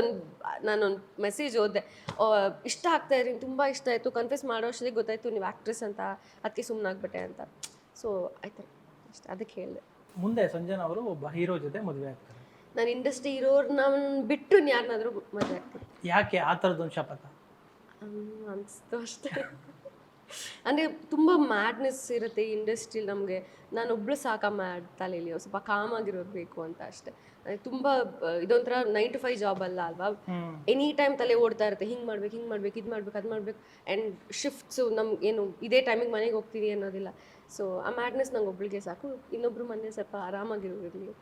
ನಾನೊಂದು ಮೆಸೇಜ್ ಓದಿದೆ, ಇಷ್ಟ ಆಗ್ತಾ ಇರಿ, ತುಂಬ ಇಷ್ಟ ಆಯಿತು, ಕನ್ಫ್ಯೂಸ್ ಮಾಡೋ ಅಷ್ಟೊತ್ತಿಗೆ ಗೊತ್ತಾಯಿತು ನೀವು ಆ್ಯಕ್ಟ್ರೆಸ್ ಅಂತ, ಅದಕ್ಕೆ ಸುಮ್ಮನಾಗ್ಬಿಟ್ಟೆ ಅಂತ. ಸೊ ಆಯ್ತು ಅಷ್ಟೇ, ಅದಕ್ಕೆ ಹೇಳಿದೆ. ಮುಂದೆ ಸಂಜನಾ ಅವರು ಒಬ್ಬ ಹೀರೋ ಜೊತೆ ಮದುವೆ ಆಗ್ತಾರೆ. ನಾನು ಇಂಡಸ್ಟ್ರಿ ಇರೋರ್ನ ಬಿಟ್ಟು ಯಾರನ್ನಾದರೂ ಮದುವೆ ಆಗ್ತೀನಿ. ಯಾಕೆ ಆ ಥರದ್ದೊಂದು ಶಪಥ ಅನಿಸ್ತು ಅಷ್ಟೇ. ಅಂದರೆ ತುಂಬ ಮ್ಯಾಡ್ನೆಸ್ ಇರುತ್ತೆ ಈ ಇಂಡಸ್ಟ್ರಿಲಿ. ನಮಗೆ ನಾನೊಬ್ಳು ಸಾಕ ಮ್ಯಾಡ್ ತಲೆಯಲ್ಲಿ ಸ್ವಲ್ಪ ಕಾಮ್ ಆಗಿರೋದು ಬೇಕು ಅಂತ ಅಷ್ಟೇ. ತುಂಬ ಇದೊಂಥರ 9 to 5 ಜಾಬ್ ಅಲ್ಲ ಅಲ್ವಾ. ಎನಿ ಟೈಮ್ ತಲೆ ಓಡ್ತಾ ಇರುತ್ತೆ, ಹಿಂಗೆ ಮಾಡ್ಬೇಕು ಇದು ಮಾಡ್ಬೇಕು ಅದು ಮಾಡ್ಬೇಕು. ಆ್ಯಂಡ್ ಶಿಫ್ಟ್ಸು ನಮ್ಗೆ ಏನು ಇದೇ ಟೈಮಿಗೆ ಮನೆಗೆ ಹೋಗ್ತೀವಿ ಅನ್ನೋದಿಲ್ಲ. ಸೊ ಆ ಮ್ಯಾಡ್ನೆಸ್ ನಂಗೆ ಒಬ್ಳಿಗೆ ಸಾಕು, ಇನ್ನೊಬ್ರು ಮನೆ ಸ್ವಲ್ಪ ಆರಾಮಾಗಿರೋದಿರಲಿ.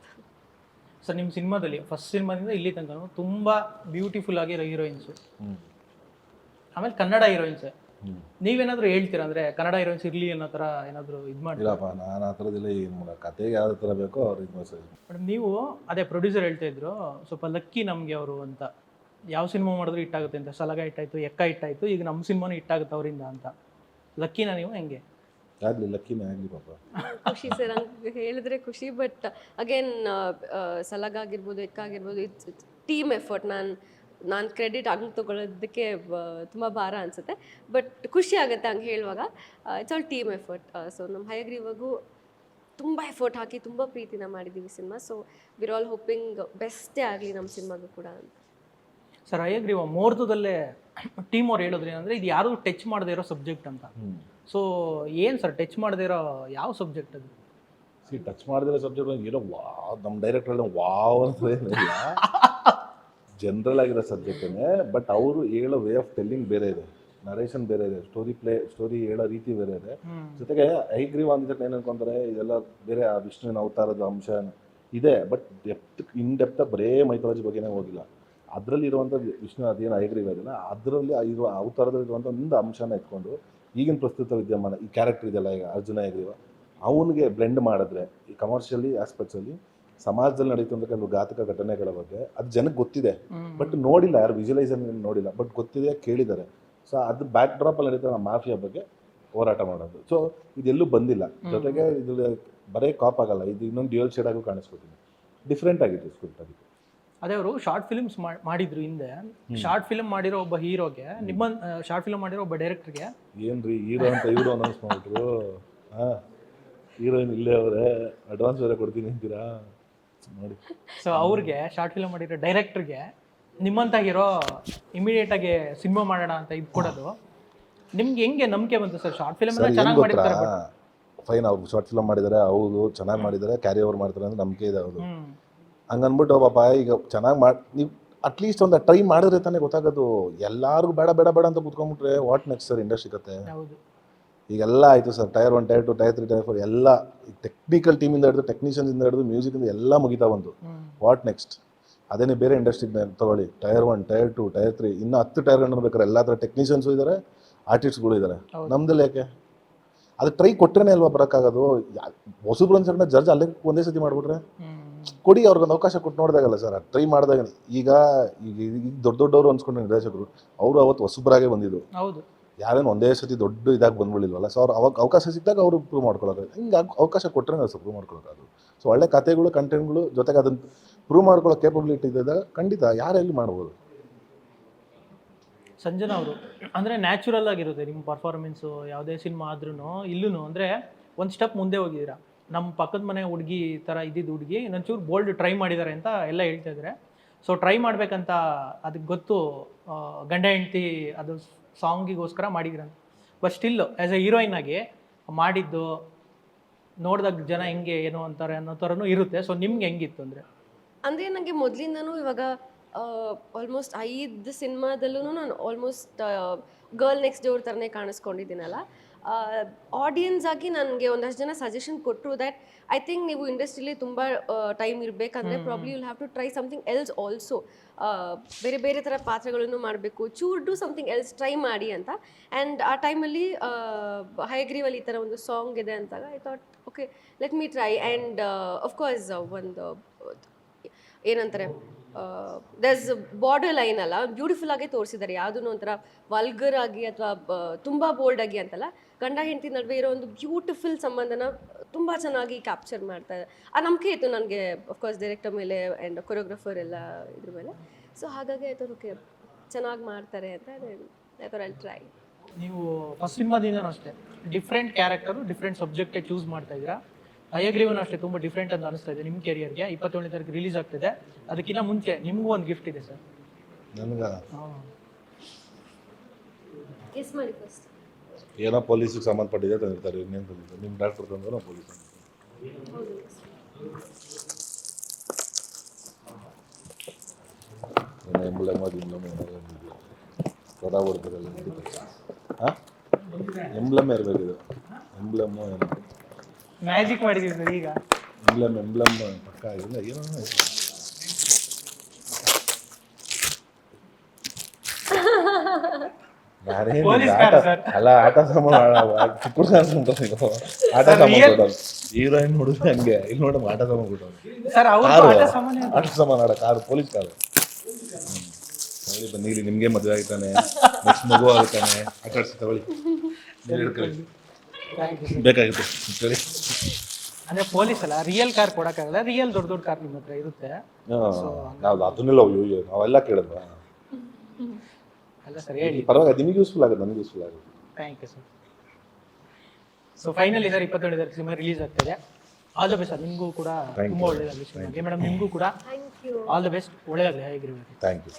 ಸರ್ ನಿಮ್ಮ ಸಿನಿಮಾದಲ್ಲಿ ಫಸ್ಟ್ ಸಿನಿಮಾದಿಂದ ಇಲ್ಲಿ ತನಕ ತುಂಬ ಬ್ಯೂಟಿಫುಲ್ ಆಗಿರೋ ಹೀರೋಯಿನ್ಸು, ಆಮೇಲೆ ಕನ್ನಡ ಹೀರೋಯಿನ್ಸ್. ನೀವೇನಾದರೂ ಹೇಳ್ತೀರಾ ಅಂದರೆ ಕನ್ನಡ ಹೀರೋಯಿನ್ಸ್ ಇರಲಿ ಅನ್ನೋ ಥರ ಏನಾದರೂ ಇದು ಮಾಡಿ? ಇಲ್ಲಪ್ಪ, ನಾನು ಆ ಥರದಿಲ್ಲ. ಏನು ಕತೆಗೆ ಯಾವ ಥರ ಬೇಕೋ ಅವ್ರು ಇದು ಮಾಡ್ಸೋದು. ಮೇಡಮ್ ನೀವು ಅದೇ ಪ್ರೊಡ್ಯೂಸರ್ ಹೇಳ್ತಾ ಇದ್ರು ಸ್ವಲ್ಪ ಲಕ್ಕಿ ನಮಗೆ ಅವರು ಅಂತ. ಯಾವ ಸಿನಿಮಾ ಮಾಡಿದ್ರು ಹಿಟ್ಟಾಗುತ್ತೆ ಅಂತ. ಸಲಗ ಹಿಟ್ಟಾಯಿತು, ಎಕ್ಕ ಹಿಟ್ಟಾಯಿತು, ಈಗ ನಮ್ಮ ಸಿನಿಮಾನು ಹಿಟ್ಟಾಗುತ್ತೆ ಅವರಿಂದ ಅಂತ. ಲಕ್ಕಿನ ನೀವು ಹೆಂಗೆ? ಆಗಲಿ, ಲಕ್ಕಿನೇ ಆಗಲಿ ಪಾಪ. ಖುಷಿ ಸರ್, ಹಂಗೆ ಹೇಳಿದ್ರೆ ಖುಷಿ. ಬಟ್ ಅಗೇನ್ ಸಲಗ ಆಗಿರ್ಬೋದು, ಎಕ್ಕ ಆಗಿರ್ಬೋದು, ಇಟ್ಸ್ ಟೀಮ್ ಎಫರ್ಟ್. ನಾನು ಕ್ರೆಡಿಟ್ ಹಂಗೆ ತೊಗೊಳೋದಕ್ಕೆ ತುಂಬ ಭಾರ ಅನಿಸುತ್ತೆ. ಬಟ್ ಖುಷಿ ಆಗುತ್ತೆ ಹಂಗೆ ಹೇಳುವಾಗ. It's all team effort. So ನಮ್ಮ ಹಯಗ್ರೀವಾಗೂ ತುಂಬ ಎಫರ್ಟ್ ಹಾಕಿ ತುಂಬ ಪ್ರೀತಿನ ಮಾಡಿದ್ದೀವಿ cinema. So we're all hoping ಬೆಸ್ಟೇ ಆಗಲಿ ನಮ್ಮ ಸಿನಿಮಾಗೂ ಕೂಡ ಅಂತ. ಸರ್ ಹಯಗ್ರೀವ ಮುಹೂರ್ತದಲ್ಲೇ ಟೀಮ್ ಅವ್ರು ಹೇಳಿದ್ರಿ ಅಂದರೆ ಇದು ಯಾರೂ ಟಚ್ ಮಾಡದೇ ಇರೋ ಸಬ್ಜೆಕ್ಟ್ ಅಂತ. ಸೊ ಏನು ಸರ್ ಟಚ್ ಮಾಡದೇ ಇರೋ ಯಾವ ಸಬ್ಜೆಕ್ಟ್ ಅದು? ಟಚ್ ಮಾಡದಿರೋ ಸಬ್ಜೆಕ್ಟ್ ಏನೋ ವಾವ್, ನಮ್ಮ ಡೈರೆಕ್ಟರ್ ವಾವ್ ಅಂತ ಏನಿಲ್ಲ, ಜನರಲ್ ಆಗಿರೋ ಸಬ್ಜೆಕ್ಟೇ. ಬಟ್ ಅವರು ಹೇಳೋ ವೇ ಆಫ್ ಟೆಲ್ಲಿಂಗ್ ಬೇರೆ ಇದೆ, ನರೇಷನ್ ಬೇರೆ ಇದೆ, ಸ್ಟೋರಿ ಹೇಳೋ ರೀತಿ ಬೇರೆ ಇದೆ. ಜೊತೆಗೆ ಹಯಗ್ರೀವ ಅಂದಿದ್ದಕ್ಕೆ ಏನು ಅನ್ಕೊಂತಾರೆ, ಇದೆಲ್ಲ ಬೇರೆ ಆ ವಿಷ್ಣುವಿನ ಅವತಾರದ ಅಂಶ ಇದೆ. ಬಟ್ ಇನ್ ಡೆಪ್ತ್ ಬರೇ ಮೈಥಾಲಜಿ ಬಗ್ಗೆನೇ ಹೋಗಿಲ್ಲ. ಅದರಲ್ಲಿ ಇರುವಂಥ ವಿಷ್ಣು ಅದೇನು ಹಯಗ್ರೀವ ಇದೆಯಲ್ಲ, ಅದರಲ್ಲಿ ಇರುವ ಅವತಾರದಲ್ಲಿ ಇರುವಂಥ ಒಂದು ಅಂಶನ ಎತ್ಕೊಂಡು ಈಗಿನ ಪ್ರಸ್ತುತ ವಿದ್ಯಮಾನ ಈ ಕ್ಯಾರೆಕ್ಟರ್ ಇದೆಯಲ್ಲ, ಈಗ ಅರ್ಜುನ ಹಯಗ್ರೀವ, ಅವನಿಗೆ ಬ್ಲೆಂಡ್ ಮಾಡಿದ್ರೆ ಈ ಕಮರ್ಷಿಯಲಿ ಆಸ್ಪೆಕ್ಟ್ಸಲ್ಲಿ ಸಮಾಜದಲ್ಲಿ ನಡೀತಂಥ ಕೆಲವು ಘಾತಕ ಘಟನೆಗಳ ಬಗ್ಗೆ ಅದು ಜನಕ್ಕೆ ಗೊತ್ತಿದೆ. ಬಟ್ ನೋಡಿಲ್ಲ, ಯಾರು ವಿಜುವಲೈಸೇಷನ್ ನೋಡಿಲ್ಲ, ಬಟ್ ಗೊತ್ತಿದೆ, ಕೇಳಿದ್ದಾರೆ. ಸೊ ಅದು ಬ್ಯಾಕ್ ಡ್ರಾಪಲ್ಲಿ ನಡೀತಾ ನಮ್ಮ ಮಾಫಿಯಾ ಬಗ್ಗೆ ಹೋರಾಟ ಮಾಡೋದು. ಸೊ ಇದೆಲ್ಲೂ ಬಂದಿಲ್ಲ. ಜೊತೆಗೆ ಇದು ಬರೀ ಕಾಪ್ ಆಗಲ್ಲ, ಇದು ಇನ್ನೊಂದು ಡ್ಯೂಯಲ್ ಶೇಡ್ ಆಗೂ ಕಾಣಿಸ್ಕೊತೀನಿ. ಡಿಫ್ರೆಂಟ್ ಆಗಿತ್ತು ಸ್ಕ್ರಿಪ್ಟ್ ಅದಕ್ಕೆ. ಅದೇ ಅವರು ಶಾರ್ಟ್ ಫಿಲ್ಮ್ಸ್ ಮಾಡಿದ್ರು ಹಿಂದೆ. ಶಾರ್ಟ್ ಫಿಲ್ಮ್ ಮಾಡಿರೋ ಒಬ್ಬ ಹೀರೋಗೆ, ನಿಮ್ಮ ಶಾರ್ಟ್ ಫಿಲ್ಮ್ ಮಾಡಿರೋ ಒಬ್ಬ ಡೈರೆಕ್ಟರ್ಗೆ ಏನ್ರಿ ಹೀರೋ ಅಂತ ಇವರು ಅನೌನ್ಸ್ ಮಾಡಿಬಿಟ್ರು. ಹಾಂ, ಹೀರೋಯಿನ್ ಇಲ್ಲೇ ಅವರೇ, ಅಡ್ವಾನ್ಸ್ ಬೇರೆ ಕೊಡ್ತೀನಿ ಅಂತೀರಾ ನೋಡಿ. ಸೊ ಅವ್ರಿಗೆ ಶಾರ್ಟ್ ಫಿಲ್ಮ್ ಮಾಡಿರೋ ಡೈರೆಕ್ಟರ್ಗೆ ನಿಮ್ಮಂಥ ಹೀರೋ ಇಮಿಡಿಯೇಟಾಗಿ ಸಿನಿಮಾ ಮಾಡೋಣ ಅಂತ ಇದು ಕೊಡೋದು ನಿಮ್ಗೆ ಹೆಂಗೆ ನಂಬಿಕೆ ಬಂತು ಸರ್? ಶಾರ್ಟ್ ಫಿಲ್ಮ್ ಎಲ್ಲ ಚೆನ್ನಾಗಿ ಮಾಡಿರ್ತಾರೆ. ಫೈನ್ ಅವ್ರು ಶಾರ್ಟ್ ಫಿಲಮ್ ಮಾಡಿದ್ದಾರೆ, ಹೌದು ಚೆನ್ನಾಗಿ ಮಾಡಿದ್ದಾರೆ, ಕ್ಯಾರಿ ಓವರ್ ಮಾಡ್ತಾರೆ ಅಂತ ನಂಬಿಕೆ ಇದೆ. ಹೌದು, ಹ್ಮ್ ಹಂಗನ್ಬಿಟ್ಟು ಪಾಪ ಈಗ ಚೆನ್ನಾಗಿ ನೀವು ಅಟ್ಲೀಸ್ಟ್ ಒಂದು ಟ್ರೈ ಮಾಡಿದ್ರೆ ತಾನೇ ಗೊತ್ತಾಗೋದು. ಎಲ್ಲರಿಗೂ ಬೇಡ ಬೇಡ ಬೇಡ ಅಂತ ಕೂತ್ಕೊಂಡ್ಬಿಟ್ರೆ ವಾಟ್ ನೆಕ್ಸ್ಟ್ ಸರ್ ಇಂಡಸ್ಟ್ರಿ ಕತೆ. ಹೌದು. ಈಗೆಲ್ಲ ಆಯಿತು sir, tyre 1 tyre 2 tyre 3 tyre 4 ಎಲ್ಲ ಟೆಕ್ನಿಕಲ್ ಟೀಮಿಂದ ಹಿಡಿದು ಟೆಕ್ನಿಷಿಯನ್ಸಿಂದ ಹಿಡಿದು ಮ್ಯೂಸಿಕಿಂದ ಎಲ್ಲ ಮುಗಿತಾ ಬಂತು. What next? ಅದೇನೇ ಬೇರೆ ಇಂಡಸ್ಟ್ರಿಗೆ ತಗೊಳ್ಳಿ, ಟೈರ್ 1 ಟೈರ್ 2 ಟೈರ್ 3 ಇನ್ನೂ 10 ಟೈರ್ಗಳನ್ನು ಬೇಕಾದ್ರೆ ಎಲ್ಲ ಥರ ಟೆಕ್ನಿಷಿಯನ್ಸು ಇದ್ದಾರೆ, ಆರ್ಟಿಸ್ಟ್ಗಳು ಇದ್ದಾರೆ. ನಮ್ದಲ್ಲಿ ಯಾಕೆ? ಅದು ಟ್ರೈ ಕೊಟ್ಟರೆ ಅಲ್ವಾ ಬರೋಕ್ಕಾಗೋದು. ಹೊಸಬ್ರು ಅನ್ಸೋಣ ಜಡ್ಜ್ ಅಲ್ಲೇ ಒಂದೇ ಸತಿ ಮಾಡಿಬಿಟ್ರೆ ಕೊಡಿ, ಅವ್ರಿಗೊಂದು ಅವಕಾಶ ಕೊಟ್ಟು ನೋಡಿದಾಗಲ್ಲ ಸರ್. ಟ್ರೈ ಮಾಡಿದಾಗ ಈಗ ಈಗ ಈಗ ದೊಡ್ಡವರು ಅನ್ಸ್ಕೊಂಡ್ರೆ ನಿರ್ದೇಶಕರು, ಅವರು ಅವತ್ತು ಹೊಸಬ್ರಾಗೆ ಬಂದಿದ್ದು, ಹೌದು. ಯಾರೇನು ಒಂದೇ ಸತಿ ದೊಡ್ಡ ಇದಾಗಿ ಬಂದ್ಬಿಡಲಿಲ್ವಲ್ಲ. ಸೊ ಅವ್ರು ಅವಾಗ ಅವಕಾಶ ಸಿಕ್ಕಿದಾಗ ಅವರು ಪ್ರೂವ್ ಮಾಡ್ಕೊಳ್ಳೋದು. ಹಿಂಗೆ ಅವಕಾಶ ಕೊಟ್ಟರೆ ನಾವು ಪ್ರೂವ್ ಮಾಡ್ಕೊಳ್ಳೋದು. ಸೊ ಒಳ್ಳೆ ಕಥೆಗಳು, ಕಂಟೆಂಟ್ಗಳು ಜೊತೆಗೆ ಅದನ್ನು ಪ್ರೂವ್ ಮಾಡ್ಕೊಳ್ಳೋ ಕೇಪಬಿಲಿಟಿ ಇದ್ದಾಗ ಖಂಡಿತ ಯಾರೆಲ್ಲಿ ಮಾಡ್ಬೋದು. ಸಂಜನಾ ಅವರು ಅಂದರೆ ನ್ಯಾಚುರಲ್ ಆಗಿರುತ್ತೆ ನಿಮ್ಮ ಪರ್ಫಾರ್ಮೆನ್ಸು. ಯಾವುದೇ ಸಿನಿಮಾ ಆದ್ರೂ ಇಲ್ಲೂ ಅಂದರೆ ಒಂದು ಸ್ಟೆಪ್ ಮುಂದೆ ಹೋಗಿದ್ದೀರಾ. ನಮ್ಮ ಪಕ್ಕದ ಮನೆ ಹುಡುಗಿ ಥರ ಇದ್ದಿದ್ದು ಹುಡುಗಿ ಒಂಚೂರು ಬೋಲ್ಡ್ ಟ್ರೈ ಮಾಡಿದ್ದಾರೆ ಅಂತ ಎಲ್ಲ ಹೇಳ್ತಾ ಇದ್ದಾರೆ. ಸೊ ಟ್ರೈ ಮಾಡಬೇಕಂತ ಅದಕ್ಕೆ ಗೊತ್ತು, ಗಂಡ ಹೆಂಡ್ತಿ ಅದು ಸಾಂಗಿಗೋಸ್ಕರ ಮಾಡಿದ್ರಂತ. But still as a heroine ಆಗಿ ಮಾಡಿದ್ದು ನೋಡಿದಾಗ ಜನ ಹೆಂಗೆ ಏನೋ ಅಂತಾರೆ ಅನ್ನೋ ಥರನೂ ಇರುತ್ತೆ. ಸೊ ನಿಮ್ಗೆ ಹೆಂಗಿತ್ತು ಅಂದರೆ ನನಗೆ ಮೊದಲಿಂದನೂ ಇವಾಗ ಆಲ್ಮೋಸ್ಟ್ 5 ಸಿನಿಮಾದಲ್ಲೂ ನಾನು ಆಲ್ಮೋಸ್ಟ್ ಗರ್ಲ್ ನೆಕ್ಸ್ಟ್ ಡೋರ್ ಥರನೇ ಕಾಣಿಸ್ಕೊಂಡಿದ್ದೀನಲ್ಲ. ಆಡಿಯನ್ಸ್ ಆಗಿ ನನಗೆ ಒಂದಷ್ಟು ಜನ ಸಜೆಷನ್ ಕೊಟ್ಟರು ದ್ಯಾಟ್ ಐ ಥಿಂಕ್ ನೀವು ಇಂಡಸ್ಟ್ರಿಲಿ ತುಂಬ ಟೈಮ್ ಇರಬೇಕಂದ್ರೆ probably will have to try something else also. ಬೇರೆ ಬೇರೆ ಥರ ಪಾತ್ರಗಳನ್ನು ಮಾಡಬೇಕು, ಡೂ ಸಮಥಿಂಗ್ ಎಲ್ಸ್ ಟ್ರೈ ಮಾಡಿ ಅಂತ. ಆ್ಯಂಡ್ ಆ ಟೈಮಲ್ಲಿ ಹೈಗ್ರೀವಲ್ಲಿ ಈ ಥರ ಒಂದು ಸಾಂಗ್ ಇದೆ ಅಂತಾಗ I thought okay let me try. And of course ಒಂದು ಏನಂತಾರೆ ದಸ್ ಬಾರ್ಡರ್ ಲೈನ್ ಅಲ್ಲ, ಬ್ಯೂಟಿಫುಲ್ ಆಗಿ ತೋರಿಸಿದ್ದಾರೆ. ಯಾವುದೂ ಒಂಥರ ವಲ್ಗರ್ ಆಗಿ ಅಥವಾ ತುಂಬ ಬೋಲ್ಡ್ ಆಗಿ ಅಂತಲ್ಲ, ಗಂಡ ಹೆಂಡತಿ ನಡುವೆ ಇರೋ ಒಂದು ಬ್ಯೂಟಿಫುಲ್ ಸಂಬಂಧನ ತುಂಬ ಚೆನ್ನಾಗಿ ಕ್ಯಾಪ್ಚರ್ ಮಾಡ್ತಾರೆ. ಆ ನಂಬಿಕೆ ಇತ್ತು ನನಗೆ ಅಫ್ಕೋರ್ಸ್ ಡೈರೆಕ್ಟರ್ ಮೇಲೆ ಆ್ಯಂಡ್ ಕೊರಿಯೋಗ್ರಫರ್ ಎಲ್ಲ ಇದ್ರ ಮೇಲೆ. ಸೊ ಹಾಗಾಗಿ ಆಯ್ತು ಓಕೆ ಚೆನ್ನಾಗಿ ಮಾಡ್ತಾರೆ ಅಂತ ಐ ಟ್ರೈ. ನೀವು ಫಸ್ಟ್ ಸಿನಿಮಾದಿಂದ ಅಷ್ಟೇ ಡಿಫ್ರೆಂಟ್ ಕ್ಯಾರೆಕ್ಟರು, ಡಿಫ್ರೆಂಟ್ ಸಬ್ಜೆಕ್ಟೇ ಚೂಸ್ ಮಾಡ್ತಾ ಇದ್ದೀರಾ. ಹಯಗ್ರೀವನು ಅಷ್ಟೇ ತುಂಬ ಡಿಫ್ರೆಂಟ್ ಅಂತ ಅನಿಸ್ತಾ ಇದೆ ನಿಮ್ಮ ಕೆರಿಯರ್ಗೆ. 27ನೇ ತಾರೀಕು ರಿಲೀಸ್ ಆಗ್ತಿದೆ. ಅದಕ್ಕಿಂತ ಮುಂಚೆ ನಿಮಗೂ ಒಂದು ಗಿಫ್ಟ್ ಇದೆ ಸರ್. ನನಗೆ ಗೆಸ್ ಮಾಡಿ ಫಸ್ಟ್. ಏನೋ ಪೊಲೀಸಿಗೆ ಸಂಬಂಧಪಟ್ಟಿದೆ ತಂದಿರ್ತಾರೆ. ಇನ್ನೇನು ತಂದಿರ್ತಾರೆ? ನಿಮ್ಮ ಡಾಕ್ಟರ್ ತಂದ್ರೆ ನಾವು ಪೊಲೀಸ್ ಏನೋ ಎಂಬ್ಲಮ್ ಹೊರ ಹೊಡ್ತಿರಲ್ಲ. ಹಾಂ, ಎಂಬ್ಲಮ್ ಇರಬೇಕಿದು. ಎಂಬ್ಲಮ್ಮು ಏನೋ ಮ್ಯಾಜಿಕ್ ಮಾಡಿದ್ದೀವಿ ಸರ್ ಈಗ. ಎಂಬ್ಲಮ್ ಪಕ್ಕ ಇಲ್ಲ ಏನೋ ಅಲ್ಲ. ಆಟ ಸಾಮಾನು ಚಿಕ್ಕ ಆಟ ಸಾಮಾನು ಹೀರೋಯಿನ್ ಹುಡುಗ ಹಂಗೆ ಇಲ್ಲಿ ನೋಡ ಆಟ ಸಾಮಾನು ಕೊಟ್ಟವ್ರು. ಆಟ ಸಾಮಾನು ಆಡ ಕಾರು, ಪೊಲೀಸ್ ಕಾರು. ಬನ್ನಿ, ನಿಮ್ಗೆ ಮದುವೆ ಆಗ್ತಾನೆ, ನೆಕ್ಸ್ಟ್ ಮಗು ಆಗ್ತಾನೆ, ಆಟ ಆಡ್ಸಿ ತಗೊಳ್ಳಿ. ಬೇಕಾಗಿತ್ತು ಹೇಳಿ. ಅಂದ್ರೆ ಪೊಲೀಸ್ ಅಲ್ಲ, ರಿಯಲ್ ಕಾರ್ ಕೊಡಕ್ಕಾಗಲ್ಲ. ರಿಯಲ್ ದೊಡ್ಡ ದೊಡ್ಡ ಕಾರ್ ನಿಮ್ಮ ಹತ್ರ ಇರುತ್ತೆ. ನಾವು ಅದನ್ನೆಲ್ಲ ನಾವೆಲ್ಲ ಕೇಳಿದ್ವಾ? ಅಲ್ಲ ಸರ್ ಹೇಳಿ. ಪರವಾಗಿ ನಿಮಗೆ ಯೂಸ್ಫುಲ್ ಆಗುತ್ತೆ, ನನಗೆ ಯೂಸ್ಫುಲ್ ಆಗುತ್ತೆ. Thank you sir. So finally sir 27ನೇ ತಾರೀಕು ಸಿನಿಮಾ ರಿಲೀಸ್ ಆಗ್ತಿದೆ. All the best sir. ನಿಮಗೂ ಕೂಡ ತುಂಬ ಒಳ್ಳೆಯದಾಗಲಿ ಸಿನಿಮಾಗೆ. ಮೇಡಮ್ ನಿಮಗೂ ಕೂಡ ಆಲ್ ದ ಬೆಸ್ಟ್, ಒಳ್ಳೆಯದಾಗಲಿ. ಹೇಗಿರ್ಬೇಕು. Thank you.